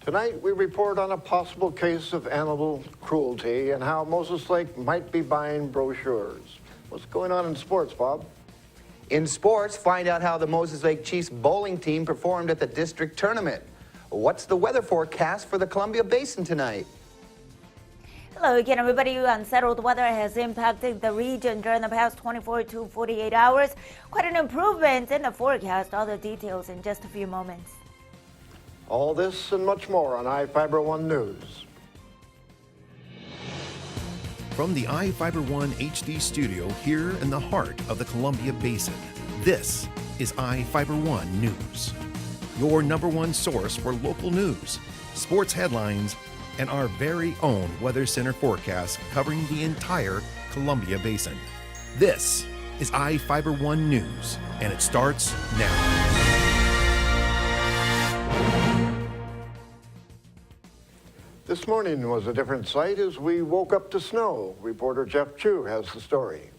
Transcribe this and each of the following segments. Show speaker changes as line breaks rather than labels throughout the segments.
Tonight, we report on a possible case of animal cruelty and how Moses Lake might be buying brochures. What's going on in sports, Bob?
In sports, find out how the Moses Lake Chiefs bowling team performed at the district tournament. What's the weather forecast for the Columbia Basin tonight?
Hello again, everybody. Unsettled weather has impacted the region during the past 24 to 48 hours. Quite an improvement in the forecast. All the details in just a few moments.
All this and much more on iFIBER 1 News.
From the iFIBER 1 HD studio here in the heart of the Columbia Basin, this is iFIBER 1 News. Your #1 source for local news, sports headlines, and our very own Weather Center forecast covering the entire Columbia Basin. This is iFIBER 1 News, and it starts now.
This morning was a different sight as we woke up to snow. Reporter Jeff Chu has the story.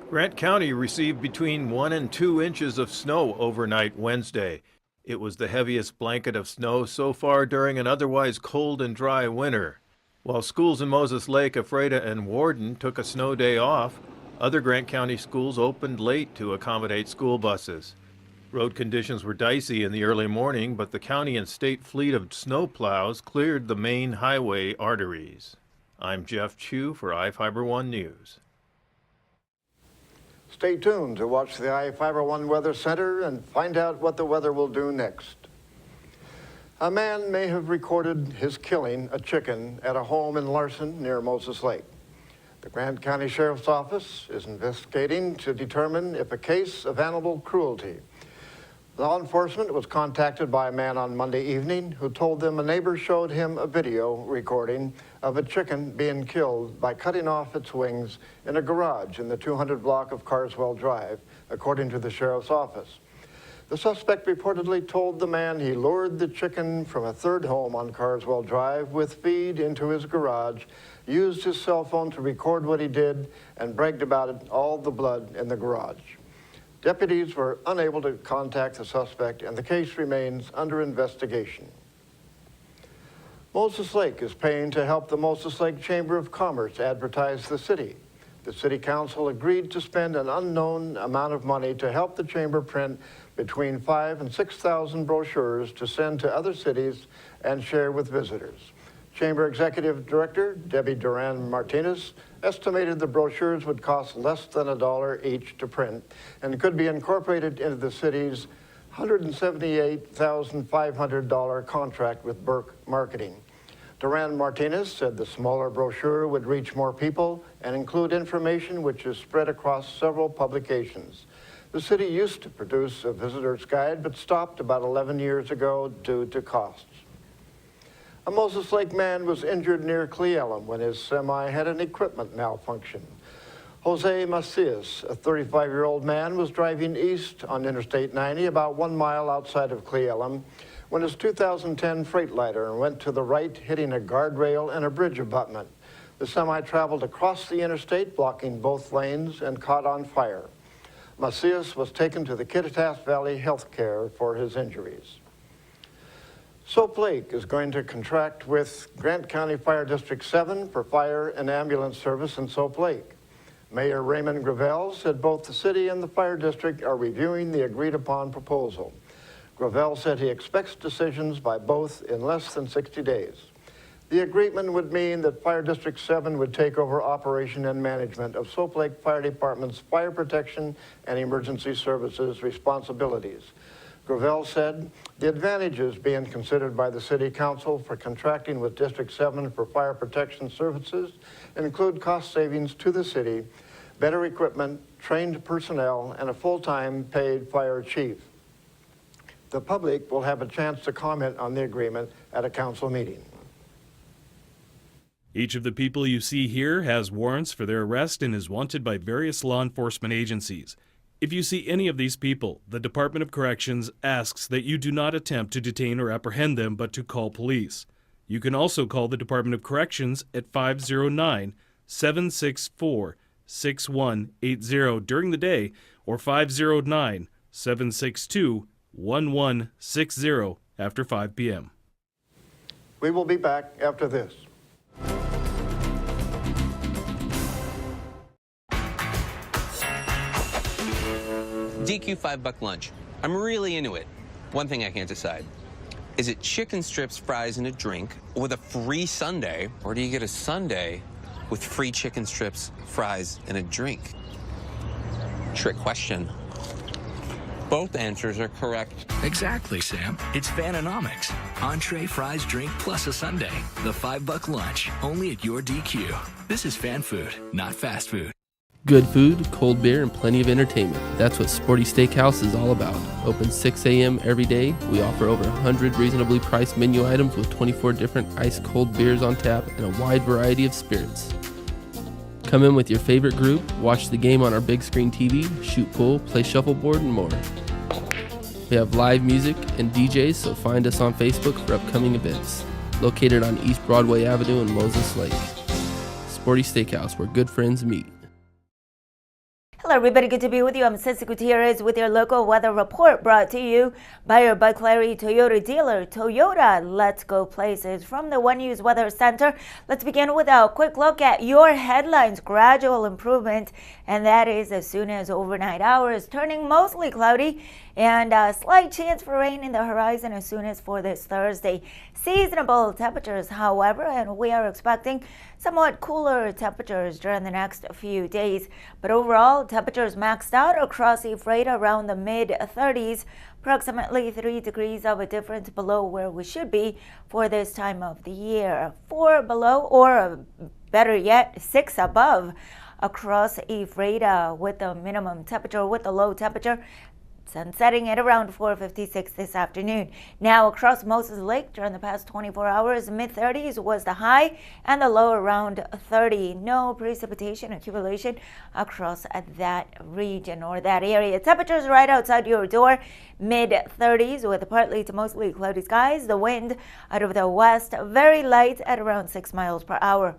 Grant County received between 1 and 2 inches of snow overnight Wednesday. It was the heaviest blanket of snow so far during an otherwise cold and dry winter. While schools in Moses Lake, Ephrata, and Warden took a snow day off, other Grant County schools opened late to accommodate school buses. Road conditions were dicey in the early morning, but the county and state fleet of snowplows cleared the main highway arteries. I'm Jeff Chu for iFIBER 1 News.
Stay tuned to watch the iFIBER 1 Weather Center and find out what the weather will do next. A man may have recorded his killing a chicken at a home in Larson near Moses Lake. The Grant County Sheriff's Office is investigating to determine if a case of animal cruelty. Law enforcement was contacted by a man on Monday evening who told them a neighbor showed him a video recording of a chicken being killed by cutting off its wings in a garage in the 200 block of Carswell Drive, according to the sheriff's office. The suspect reportedly told the man he lured the chicken from a third home on Carswell Drive with feed into his garage, used his cell phone to record what he did, and bragged about it, all the blood in the garage. Deputies were unable to contact the suspect, and the case remains under investigation. Moses Lake is paying to help the Moses Lake Chamber of Commerce advertise the city. The City Council agreed to spend an unknown amount of money to help the Chamber print between 5,000 and 6,000 brochures to send to other cities and share with visitors. Chamber Executive Director Debbie Duran-Martinez estimated the brochures would cost less than $1 each to print and could be incorporated into the city's $178,500 contract with Burke Marketing. Duran-Martinez said the smaller brochure would reach more people and include information which is spread across several publications. The city used to produce a visitor's guide but stopped about 11 years ago due to costs. A Moses Lake man was injured near Cle Elum when his semi had an equipment malfunction. Jose Macias, a 35-year-old man, was driving east on Interstate 90 about 1 mile outside of Cle Elum when his 2010 Freightliner went to the right, hitting a guardrail and a bridge abutment. The semi traveled across the interstate, blocking both lanes, and caught on fire. Macias was taken to the Kittitas Valley Health Care for his injuries. Soap Lake is going to contract with Grant County Fire District 7 for fire and ambulance service in Soap Lake. Mayor Raymond Gravel said both the city and the fire district are reviewing the agreed-upon proposal. Gravel said he expects decisions by both in less than 60 days. The agreement would mean that Fire District 7 would take over operation and management of Soap Lake Fire Department's fire protection and emergency services responsibilities. Gravel said the advantages being considered by the City Council for contracting with District 7 for fire protection services include cost savings to the city, better equipment, trained personnel, and a full-time paid fire chief. The public will have a chance to comment on the agreement at a council meeting.
Each of the people you see here has warrants for their arrest and is wanted by various law enforcement agencies. If you see any of these people, the Department of Corrections asks that you do not attempt to detain or apprehend them, but to call police. You can also call the Department of Corrections at 509-764-6180 during the day or 509-762-1160 after 5 p.m.
We will be back after this.
DQ $5 lunch. I'm really into it. One thing I can't decide. Is it chicken strips, fries, and a drink with a free sundae? Or do you get a sundae with free chicken strips, fries, and a drink? Trick question. Both answers are correct.
Exactly, Sam. It's Fanonomics. Entree, fries, drink, plus a sundae. The $5 lunch, only at your DQ. This is fan food, not fast food.
Good food, cold beer, and plenty of entertainment. That's what Sporty Steakhouse is all about. Open 6 a.m. every day. We offer over 100 reasonably priced menu items with 24 different ice-cold beers on tap and a wide variety of spirits. Come in with your favorite group, watch the game on our big screen TV, shoot pool, play shuffleboard, and more. We have live music and DJs, so find us on Facebook for upcoming events. Located on East Broadway Avenue in Moses Lake. Sporty Steakhouse, where good friends meet.
Hello everybody, good to be with you. I'm Ceci Gutierrez with your local weather report brought to you by your Bud Clary Toyota dealer. Toyota, let's go places. From the One News Weather Center, let's begin with a quick look at your headlines. Gradual improvement, and that is as soon as overnight hours, turning mostly cloudy and a slight chance for rain in the horizon as soon as for this Thursday. Seasonable temperatures, however, and we are expecting somewhat cooler temperatures during the next few days. But overall, temperatures maxed out across Ephrata around the mid-30s, approximately 3 degrees of a difference below where we should be for this time of the year. 4 below, or better yet, 6 above across Ephrata with the minimum temperature, with the low temperature. Sun setting at around 4:56 this afternoon. Now across Moses Lake during the past 24 hours, mid-30s was the high and the low around 30. No precipitation accumulation across that region or that area. Temperatures right outside your door, mid-30s with partly to mostly cloudy skies. The wind out of the west, very light at around 6 miles per hour.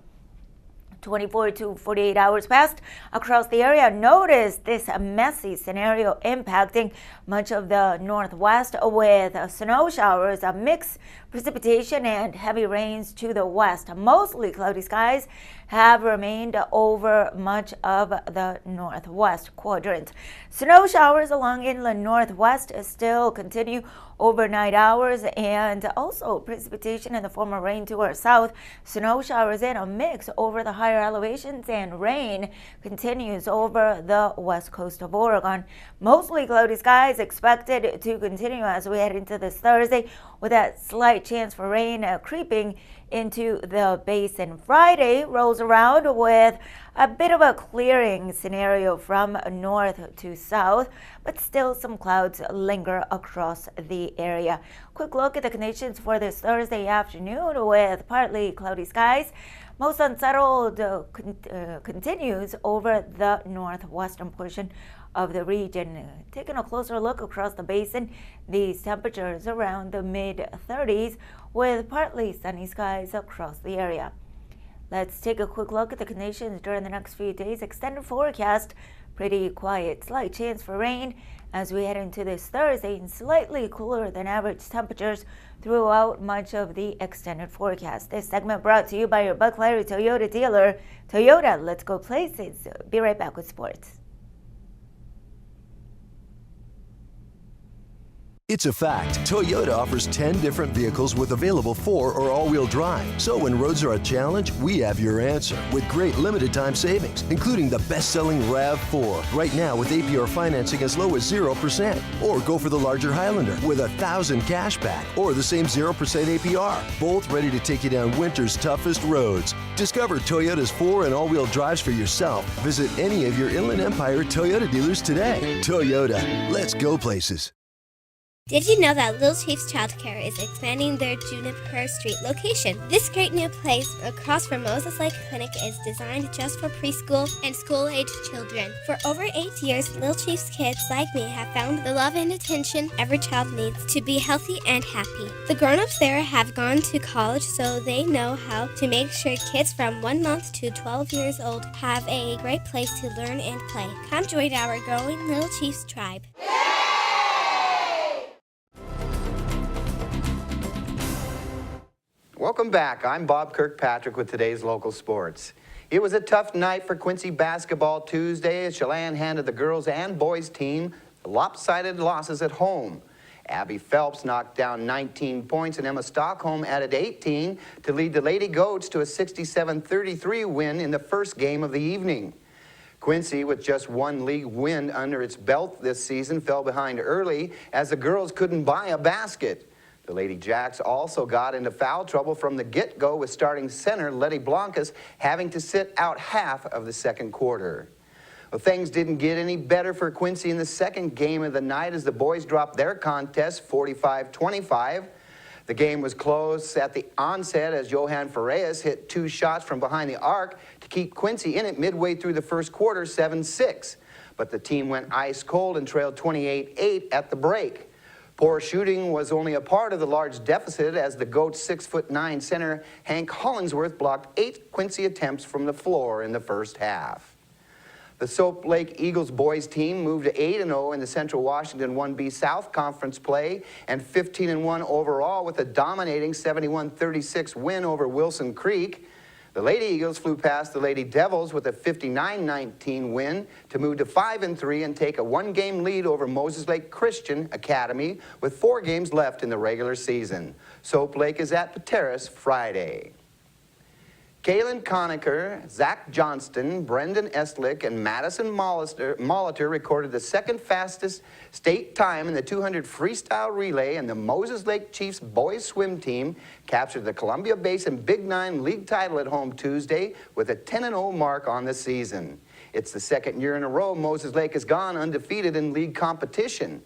24 to 48 hours passed across the area. Notice this messy scenario impacting much of the northwest with snow showers, a mixed precipitation, and heavy rains to the west. Mostly cloudy skies have remained over much of the northwest quadrant. Snow showers along inland northwest still continue overnight hours, and also precipitation in the form of rain to our south. Snow showers in a mix over the higher elevations, and rain continues over the west coast of Oregon. Mostly cloudy skies expected to continue as we head into this Thursday, with that slight chance for rain creeping into the basin. Friday rolls around with a bit of a clearing scenario from north to south, but still some clouds linger across the area. Quick look at the conditions for this Thursday afternoon with partly cloudy skies. Most unsettled continues over the northwestern portion of the region. Taking a closer look across the basin, these temperatures around the mid-30s with partly sunny skies across the area. Let's take a quick look at the conditions during the next few days. Extended forecast, pretty quiet, slight chance for rain as we head into this Thursday, and slightly cooler than average temperatures throughout much of the extended forecast. This segment brought to you by your Bud Clary Toyota dealer. Toyota, let's go places. Be right back with sports.
It's a fact. Toyota offers 10 different vehicles with available 4 or all-wheel drive. So when roads are a challenge, we have your answer with great limited time savings, including the best-selling RAV4 right now with APR financing as low as 0%. Or go for the larger Highlander with $1,000 cash back or the same 0% APR. Both ready to take you down winter's toughest roads. Discover Toyota's 4 and all-wheel drives for yourself. Visit any of your Inland Empire Toyota dealers today. Toyota, let's go places.
Did you know that Little Chiefs Childcare is expanding their Juniper Street location? This great new place across from Moses Lake Clinic is designed just for preschool and school-aged children. For over 8 years, Little Chiefs kids like me have found the love and attention every child needs to be healthy and happy. The grown-ups there have gone to college, so they know how to make sure kids from 1 month to 12 years old have a great place to learn and play. Come join our growing Little Chiefs tribe.
Welcome back. I'm Bob Kirkpatrick with today's local sports. It was a tough night for Quincy basketball Tuesday as Chelan handed the girls and boys team lopsided losses at home. Abby Phelps knocked down 19 points and Emma Stockholm added 18 to lead the Lady Goats to a 67-33 win in the first game of the evening. Quincy, with just one league win under its belt this season, fell behind early as the girls couldn't buy a basket. The Lady Jacks also got into foul trouble from the get-go with starting center Letty Blancas having to sit out half of the second quarter. Well, things didn't get any better for Quincy in the second game of the night as the boys dropped their contest 45-25. The game was close at the onset as Johan Ferreas hit 2 shots from behind the arc to keep Quincy in it midway through the first quarter, 7-6. But the team went ice cold and trailed 28-8 at the break. Poor shooting was only a part of the large deficit as the Goats' 6'9" center Hank Hollingsworth blocked 8 Quincy attempts from the floor in the first half. The Soap Lake Eagles boys team moved to 8-0 in the Central Washington 1B South Conference play and 15-1 overall with a dominating 71-36 win over Wilson Creek. The Lady Eagles flew past the Lady Devils with a 59-19 win to move to 5-3 and take a 1-game lead over Moses Lake Christian Academy with 4 games left in the regular season. Soap Lake is at Pateras Friday. Kaylin Conacher, Zach Johnston, Brendan Eslick, and Madison Molitor recorded the second fastest state time in the 200 freestyle relay, and the Moses Lake Chiefs boys swim team captured the Columbia Basin Big 9 league title at home Tuesday with a 10-0 mark on the season. It's the second year in a row Moses Lake has gone undefeated in league competition.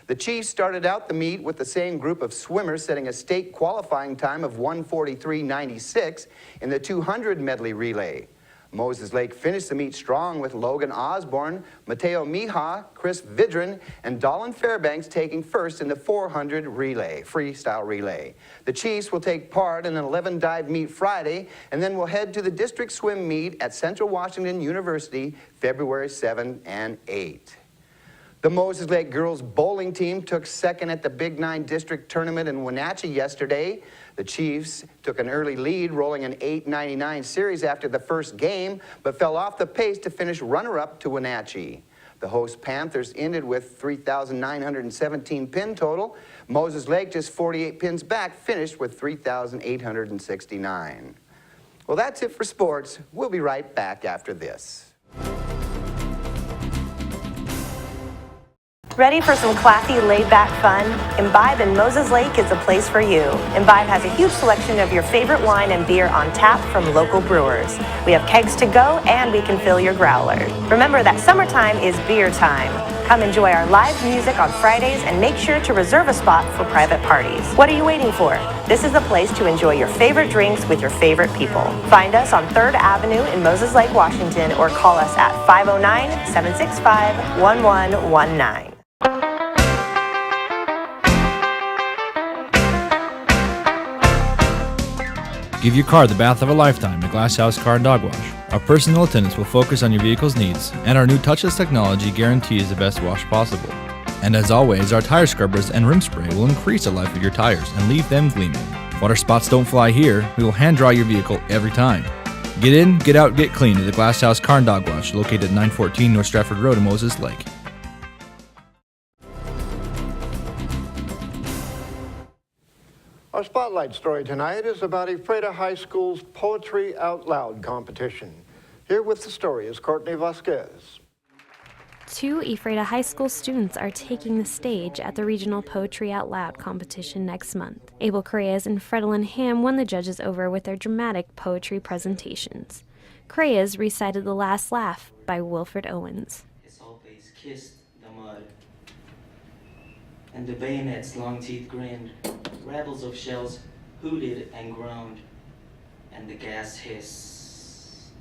The Chiefs started out the meet with the same group of swimmers setting a state qualifying time of 1:43.96 in the 200 medley relay. Moses Lake finished the meet strong with Logan Osborne, Mateo Mija, Chris Vidrin, and Dolan Fairbanks taking first in the 400 freestyle relay. The Chiefs will take part in an 11-dive meet Friday and then will head to the district swim meet at Central Washington University February 7 and 8. The Moses Lake girls bowling team took second at the Big 9 district tournament in Wenatchee yesterday. The Chiefs took an early lead, rolling an 8:99 series after the first game, but fell off the pace to finish runner-up to Wenatchee. The host Panthers ended with 3,917 pin total. Moses Lake, just 48 pins back, finished with 3,869. Well, that's it for sports. We'll be right back after this.
Ready for some classy, laid-back fun? Imbibe in Moses Lake is the place for you. Imbibe has a huge selection of your favorite wine and beer on tap from local brewers. We have kegs to go, and we can fill your growler. Remember that summertime is beer time. Come enjoy our live music on Fridays and make sure to reserve a spot for private parties. What are you waiting for? This is the place to enjoy your favorite drinks with your favorite people. Find us on 3rd Avenue in Moses Lake, Washington, or call us at 509-765-1119.
Give your car the bath of a lifetime at Glass House Car and Dog Wash. Our personal attendants will focus on your vehicle's needs, and our new touchless technology guarantees the best wash possible. And as always, our tire scrubbers and rim spray will increase the life of your tires and leave them gleaming. Water spots don't fly here. We will hand dry your vehicle every time. Get in, get out, get clean at the Glass House Car and Dog Wash, located at 914 North Stratford Road in Moses Lake.
Our spotlight story tonight is about Ephrata High School's Poetry Out Loud competition. Here with the story is Courtney Vasquez.
2 Ephrata High School students are taking the stage at the Regional Poetry Out Loud competition next month. Abel Correas and Fredlyn Ham won the judges over with their dramatic poetry presentations. Correas recited The Last Laugh by Wilfred Owens.
His whole face kissed the mud, and the bayonet's long teeth grinned. Rabbles of shells hooted and groaned, and the gas hissed.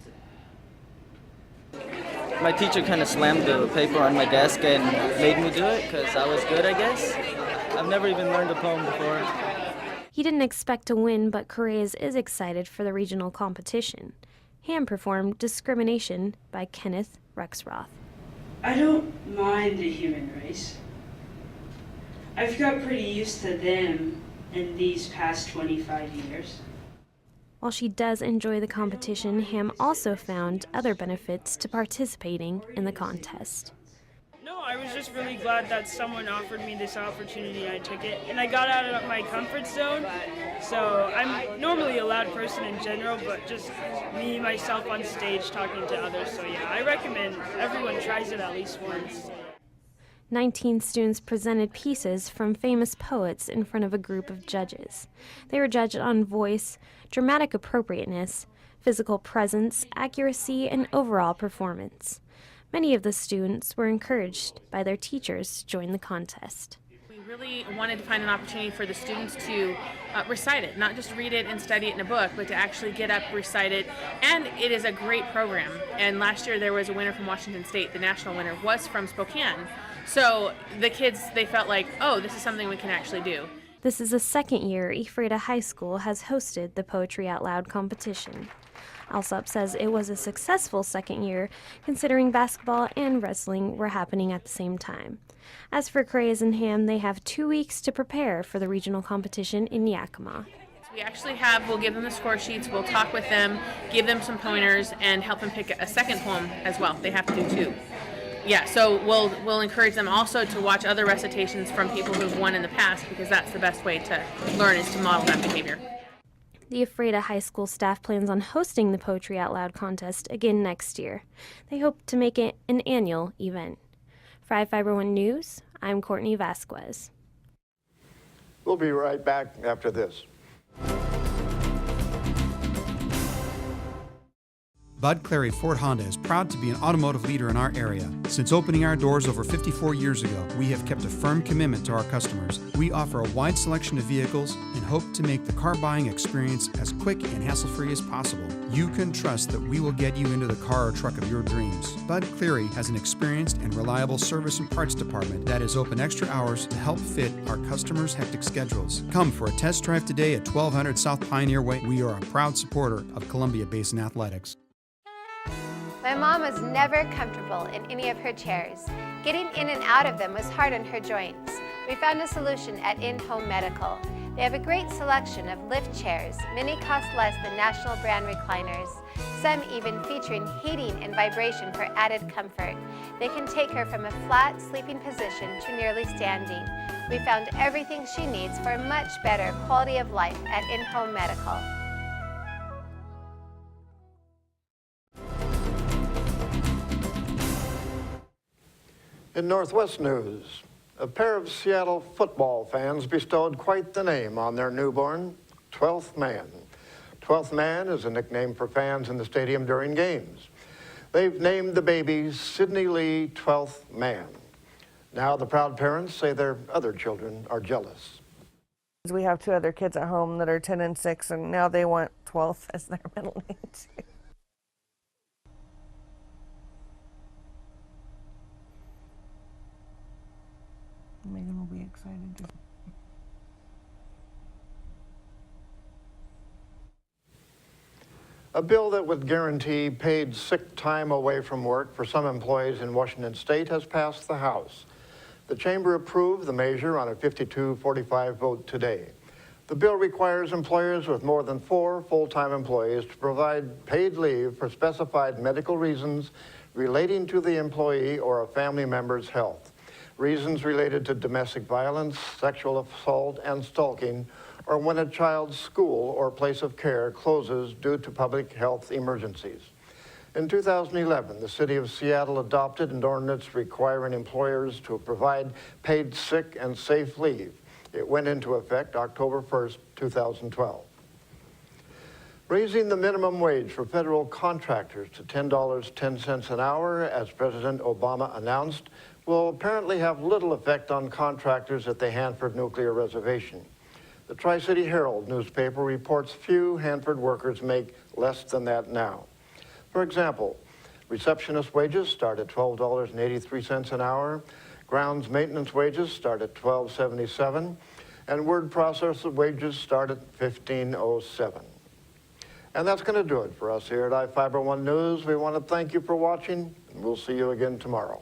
My teacher kind of slammed the paper on my desk and made me do it because I was good, I guess. I've never even learned a poem before.
He didn't expect to win, but Correas is excited for the regional competition. Ham performed Discrimination by Kenneth Rexroth.
I don't mind the human race. I've got pretty used to them in these past 25 years.
While she does enjoy the competition, Ham also found other benefits to participating in the contest.
No, I was just really glad that someone offered me this opportunity. I took it, and I got out of my comfort zone. So I'm normally a loud person in general, but just me, myself on stage talking to others. So yeah, I recommend everyone tries it at least once.
19 students presented pieces from famous poets in front of a group of judges. They were judged on voice, dramatic appropriateness, physical presence, accuracy, and overall performance. Many of the students were encouraged by their teachers to join the contest.
We really wanted to find an opportunity for the students to recite it, not just read it and study it in a book, but to actually get up, recite it. And it is a great program. And last year there was a winner from Washington State. The national winner was from Spokane. So the kids, they felt like, oh, this is something we can actually do.
This is the second year Ephrata High School has hosted the Poetry Out Loud competition. Alsop says it was a successful second year, considering basketball and wrestling were happening at the same time. As for Crays and Ham, they have 2 weeks to prepare for the regional competition in Yakima.
We actually we'll give them the score sheets, we'll talk with them, give them some pointers, and help them pick a second poem as well. They have to do 2. Yeah, so we'll encourage them also to watch other recitations from people who've won in the past, because that's the best way to learn, is to model that behavior.
The Ephrata High School staff plans on hosting the Poetry Out Loud contest again next year. They hope to make it an annual event. For iFIBER 1 News, I'm Courtney Vasquez.
We'll be right back after this.
Bud Clary Ford Honda is proud to be an automotive leader in our area. Since opening our doors over 54 years ago, we have kept a firm commitment to our customers. We offer a wide selection of vehicles and hope to make the car buying experience as quick and hassle-free as possible. You can trust that we will get you into the car or truck of your dreams. Bud Clary has an experienced and reliable service and parts department that is open extra hours to help fit our customers' hectic schedules. Come for a test drive today at 1200 South Pioneer Way. We are a proud supporter of Columbia Basin Athletics.
My mom was never comfortable in any of her chairs. Getting in and out of them was hard on her joints. We found a solution at In-Home Medical. They have a great selection of lift chairs. Many cost less than national brand recliners, some even featuring heating and vibration for added comfort. They can take her from a flat sleeping position to nearly standing. We found everything she needs for a much better quality of life at In-Home Medical.
In Northwest news, a pair of Seattle football fans bestowed quite the name on their newborn, 12th Man. 12th Man is a nickname for fans in the stadium during games. They've named the baby Sidney Lee 12th Man. Now the proud parents say their other children are jealous.
We have 2 other kids at home that are 10 and 6, and now they want 12th as their middle name too. Megan will be excited.
A bill that would guarantee paid sick time away from work for some employees in Washington State has passed the House. The chamber approved the measure on a 52-45 vote today. The bill requires employers with more than 4 full-time employees to provide paid leave for specified medical reasons relating to the employee or a family member's health. Reasons related to domestic violence, sexual assault, and stalking, or when a child's school or place of care closes due to public health emergencies. In 2011, the City of Seattle adopted an ordinance requiring employers to provide paid sick and safe leave. It went into effect October 1st, 2012. Raising the minimum wage for federal contractors to $10.10 an hour, as President Obama announced, will apparently have little effect on contractors at the Hanford Nuclear Reservation. The Tri-City Herald newspaper reports few Hanford workers make less than that now. For example, receptionist wages start at $12.83 an hour, grounds maintenance wages start at $12.77, and word processor wages start at $15.07. And that's going to do it for us here at iFIBER 1 News. We want to thank you for watching, and we'll see you again tomorrow.